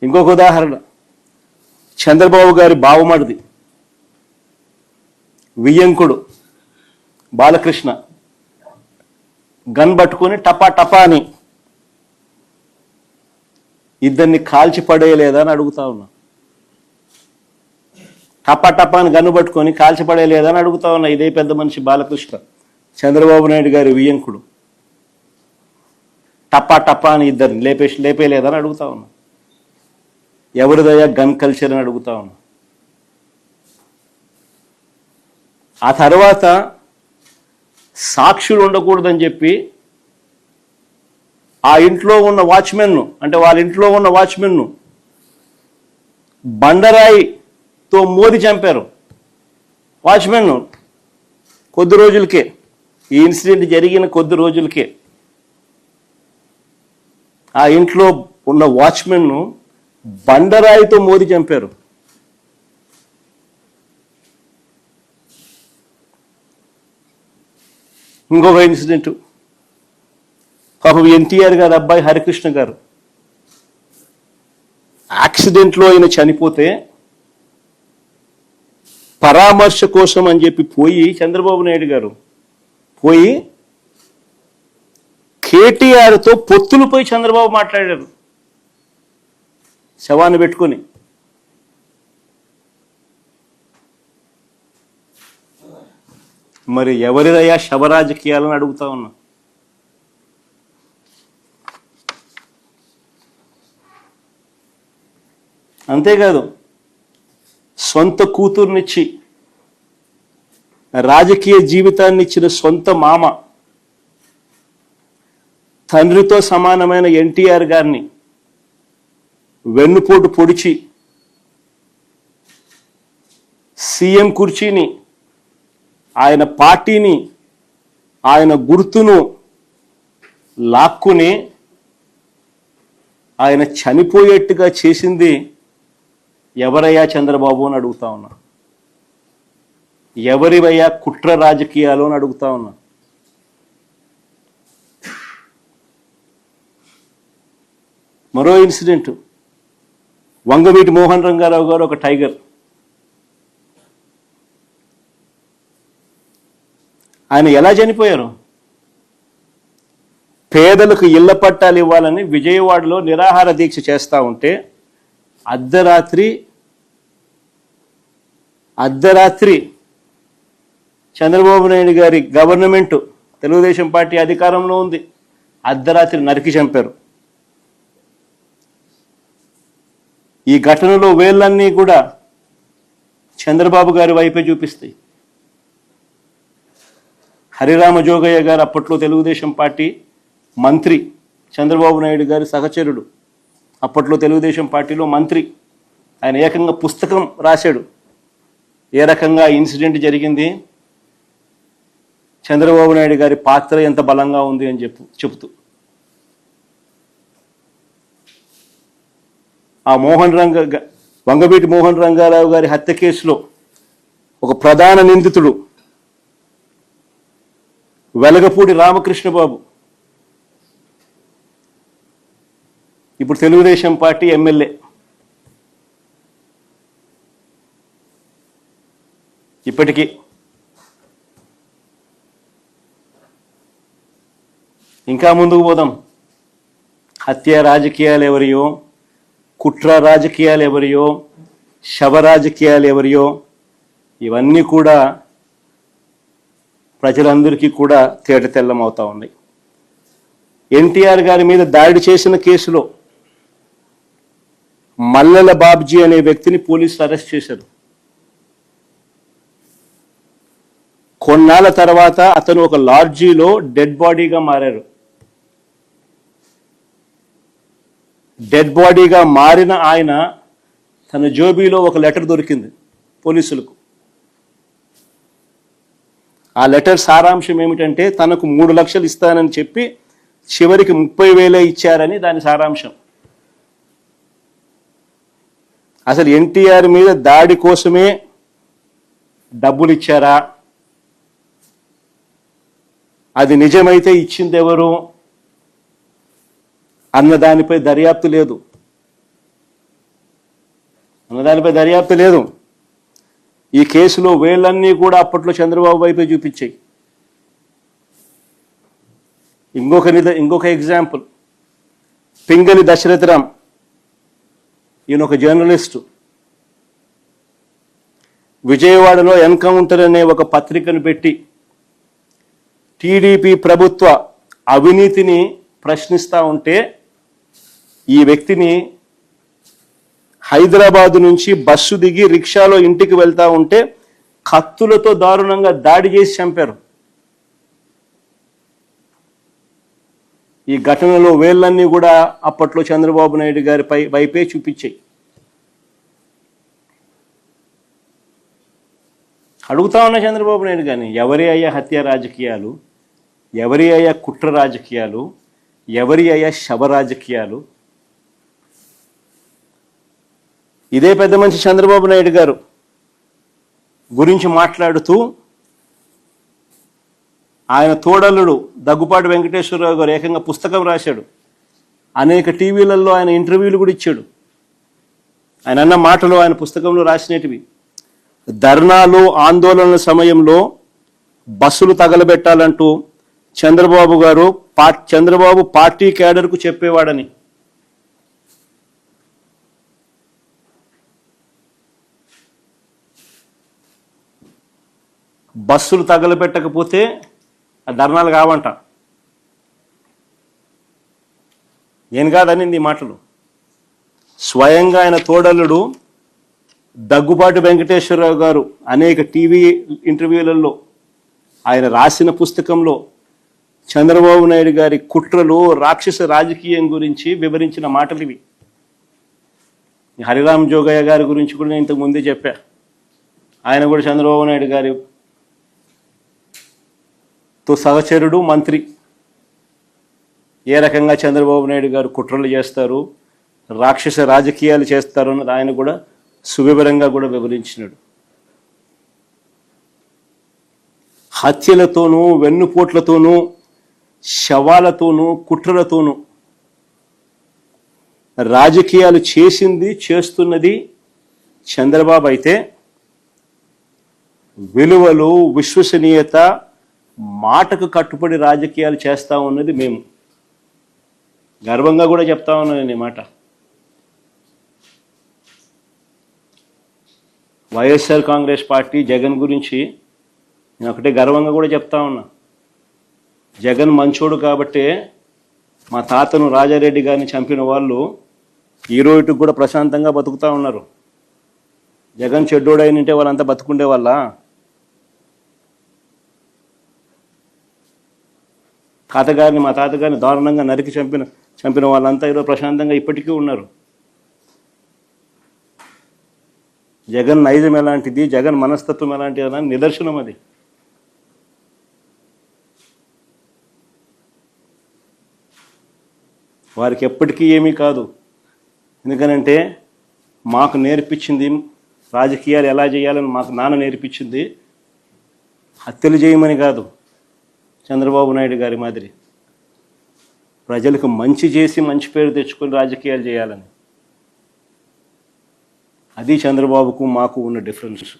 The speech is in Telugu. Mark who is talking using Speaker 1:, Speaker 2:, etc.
Speaker 1: ఇంకొక ఉదాహరణ, చంద్రబాబు గారి బావమరిది వియ్యంకుడు బాలకృష్ణ గన్ పట్టుకొని టపా టపా అని ఇద్దరిని కాల్చి పడేయలేదా అని అడుగుతా ఉన్నా. టపా టపా అని గన్ను పట్టుకొని కాల్చి పడేయలేదా అని అడుగుతా ఉన్నా. ఇదే పెద్ద మనిషి బాలకృష్ణ, చంద్రబాబు నాయుడు గారి వియ్యంకుడు. టపా టపా అని ఇద్దరిని లేపేయలేదా అని అడుగుతా ఉన్నా. ఎవరిదయ్యా గన్ కల్చర్ అని అడుగుతా ఉన్నా. ఆ తర్వాత సాక్షులు ఉండకూడదని చెప్పి ఆ ఇంట్లో ఉన్న వాచ్మెన్ను, అంటే వాళ్ళ ఇంట్లో ఉన్న వాచ్మెన్ను బండరాయితో మోది చంపారు. వాచ్మెన్ను కొద్ది రోజులకే, ఈ ఇన్సిడెంట్ జరిగిన కొద్ది రోజులకే ఆ ఇంట్లో ఉన్న వాచ్మెన్ను బండరాయితో మోది చంపారు. ఇంకొక ఇన్సిడెంట్, పాపం ఎన్టీఆర్ గారు అబ్బాయి హరికృష్ణ గారు యాక్సిడెంట్లో ఆయన చనిపోతే పరామర్శ కోసం అని చెప్పి పోయి చంద్రబాబు నాయుడు గారు పోయి కేటీఆర్తో పొత్తులపై చంద్రబాబు మాట్లాడారు శవాన్ని పెట్టుకొని. మరి ఎవరిదయ్యా శవరాజకీయాలని అడుగుతా ఉన్నా. అంతేకాదు, సొంత కూతుర్నిచ్చి రాజకీయ జీవితాన్ని ఇచ్చిన సొంత మామ, తండ్రితో సమానమైన ఎన్టీఆర్ గారిని వెన్నుపోటు పొడిచి సీఎం కుర్చీని, ఆయన పార్టీని, ఆయన గుర్తును లాక్కుని ఆయన చనిపోయేట్టుగా చేసింది ఎవరయ్యా చంద్రబాబు అని అడుగుతా ఉన్నా. ఎవరివయ్యా కుట్ర రాజకీయాలు అని అడుగుతా ఉన్నా. మరో ఇన్సిడెంట్, వంగవీటి మోహన్ రంగారావు గారు ఒక టైగర్. ఆయన ఎలా చనిపోయారు? పేదలకు ఇళ్ల పట్టాలు ఇవ్వాలని విజయవాడలో నిరాహార దీక్ష చేస్తూ ఉంటే అర్ధరాత్రి చంద్రబాబు నాయుడు గారి గవర్నమెంట్, తెలుగుదేశం పార్టీ అధికారంలో ఉంది, అర్ధరాత్రి నరికి చంపారు. ఈ ఘటనలో వేళ్ళన్నీ కూడా చంద్రబాబు గారి వైపే చూపిస్తాయి. హరిరామ జోగయ్య గారు అప్పట్లో తెలుగుదేశం పార్టీ మంత్రి, చంద్రబాబు నాయుడు గారి సహచరుడు, అప్పట్లో తెలుగుదేశం పార్టీలో మంత్రి. ఆయన ఏకంగా పుస్తకం రాశాడు ఏ రకంగా ఇన్సిడెంట్ జరిగింది, చంద్రబాబు నాయుడు గారి పాత్ర ఎంత బలంగా ఉంది అని చెబుతూ. ఆ వంగవీటి మోహన్ రంగారావు గారి హత్య కేసులో ఒక ప్రధాన నిందితుడు వెలగపూడి రామకృష్ణబాబు ఇప్పుడు తెలుగుదేశం పార్టీ ఎమ్మెల్యే. ఇప్పటికీ ఇంకా ముందుకు పోదాం. హత్య రాజకీయాలు ఎవరియో, కుట్ర రాజకీయాలు ఎవరియో, శవ రాజకీయాలు ఎవరియో, ఇవన్నీ కూడా ప్రజలందరికీ కూడా తేటతెల్లం అవుతా ఉన్నాయి. ఎన్టీఆర్ గారి మీద దాడి చేసిన కేసులో మల్లెల బాబ్జీ అనే వ్యక్తిని పోలీసులు అరెస్ట్ చేశారు. కొన్నాళ్ళ తర్వాత అతను ఒక లాడ్జీలో డెడ్ బాడీగా మారారు. డెడ్ బాడీగా మారిన ఆయన తన జోబీలో ఒక లెటర్ దొరికింది పోలీసులకు. ఆ లెటర్ సారాంశం ఏమిటంటే తనకు 3 లక్షలు ఇస్తానని చెప్పి చివరికి 30,000 ఇచ్చారని దాని సారాంశం. అసలు ఎన్టీఆర్ మీద దాడి కోసమే డబ్బులు ఇచ్చారా, అది నిజమైతే ఇచ్చింది ఎవరు అన్న దానిపై దర్యాప్తు లేదు. అన్నదానిపై దర్యాప్తు లేదు. ఈ కేసులో వేళ్ళన్నీ కూడా అప్పట్లో చంద్రబాబు వైపే చూపించాయి. ఇంకొక ఎగ్జాంపుల్, పింగళి దశరథరామ్, ఈయన ఒక జర్నలిస్టు. విజయవాడలో ఎన్కౌంటర్ అనే ఒక పత్రికను పెట్టి టీడీపీ ప్రభుత్వ అవినీతిని ప్రశ్నిస్తూ ఉంటే ఈ వ్యక్తిని హైదరాబాదు నుంచి బస్సు దిగి రిక్షాలో ఇంటికి వెళ్తూ ఉంటే కత్తులతో దారుణంగా దాడి చేసి చంపారు. ఈ ఘటనలో వేళ్ళన్నీ కూడా అప్పట్లో చంద్రబాబు నాయుడు గారి వైపే చూపించాయి. అడుగుతా ఉన్న చంద్రబాబు నాయుడు గారిని, ఎవరి అయ్యా హత్య రాజకీయాలు, ఎవరి అయ్యా కుట్ర రాజకీయాలు, ఎవరి అయ్యా శవ రాజకీయాలు? ఇదే పెద్ద మనిషి చంద్రబాబు నాయుడు గారు గురించి మాట్లాడుతూ ఆయన తోడల్లుడు దగ్గుపాటి వెంకటేశ్వరరావు గారు ఏకంగా పుస్తకం రాశాడు. అనేక టీవీలలో ఆయన ఇంటర్వ్యూలు కూడా ఇచ్చాడు. ఆయన అన్న మాటలు ఆయన పుస్తకంలో రాసినటివి. ధర్నాలు ఆందోళనల సమయంలో బస్సులు తగలబెట్టాలంటూ చంద్రబాబు పార్టీ క్యాడర్కు చెప్పేవాడని. బస్సులు తగలబెట్టకపోతే ఆ ధర్నాలు కావంట. ఏం కాదనింది ఈ మాటలు. స్వయంగా ఆయన తోడల్లుడు దగ్గుపాటి వెంకటేశ్వరరావు గారు అనేక టీవీ ఇంటర్వ్యూలలో ఆయన రాసిన పుస్తకంలో చంద్రబాబు నాయుడు గారి కుట్రలు, రాక్షస రాజకీయం గురించి వివరించిన మాటలు ఇవి. హరిరామ్ జోగయ్య గారి గురించి కూడా నేను ఇంతకు ముందే చెప్పా. ఆయన కూడా చంద్రబాబు నాయుడు గారితో సహచరుడు, మంత్రి. ఏ రకంగా చంద్రబాబు నాయుడు గారు కుట్రలు చేస్తారు, రాక్షస రాజకీయాలు చేస్తారు అన్నది ఆయన కూడా సువివరంగా కూడా వివరించినాడు. హత్యలతోనూ, వెన్నుపోట్లతోనూ, శవాలతోనూ, కుట్రలతోనూ రాజకీయాలు చేస్తున్నది చంద్రబాబు అయితే, విలువలు, విశ్వసనీయత, మాటకు కట్టుబడి రాజకీయాలు చేస్తా ఉన్నది మేము. గర్వంగా కూడా చెప్తా ఉన్నాను నేను ఈ మాట. వైఎస్ఆర్ కాంగ్రెస్ పార్టీ జగన్ గురించి నేను ఒకటే గర్వంగా కూడా చెప్తా ఉన్నా. జగన్ మంచోడు కాబట్టే మా తాతను రాజారెడ్డి గారిని చంపిన వాళ్ళు ఈ రోజుకి కూడా ప్రశాంతంగా బతుకుతూ ఉన్నారు. జగన్ చెడ్డోడైనంటే వాళ్ళంతా బతుకుండే వాళ్ళ? మా తాతగారిని దారుణంగా నరికి చంపిన వాళ్ళంతా ఈరోజు ప్రశాంతంగా ఇప్పటికీ ఉన్నారు. జగన్ నైజం ఎలాంటిది, జగన్ మనస్తత్వం ఎలాంటిది అని నిదర్శనం అది. వారికి ఎప్పటికీ ఏమీ కాదు. ఎందుకనంటే మాకు నేర్పించింది రాజకీయాలు ఎలా చేయాలని మాకు నాన్న నేర్పించింది హత్యలు చేయమని కాదు, చంద్రబాబు నాయుడు గారి మాదిరి ప్రజలకు మంచి చేసి మంచి పేరు తెచ్చుకొని రాజకీయాలు చేయాలని. అది చంద్రబాబుకు మాకు ఉన్న డిఫరెన్స్.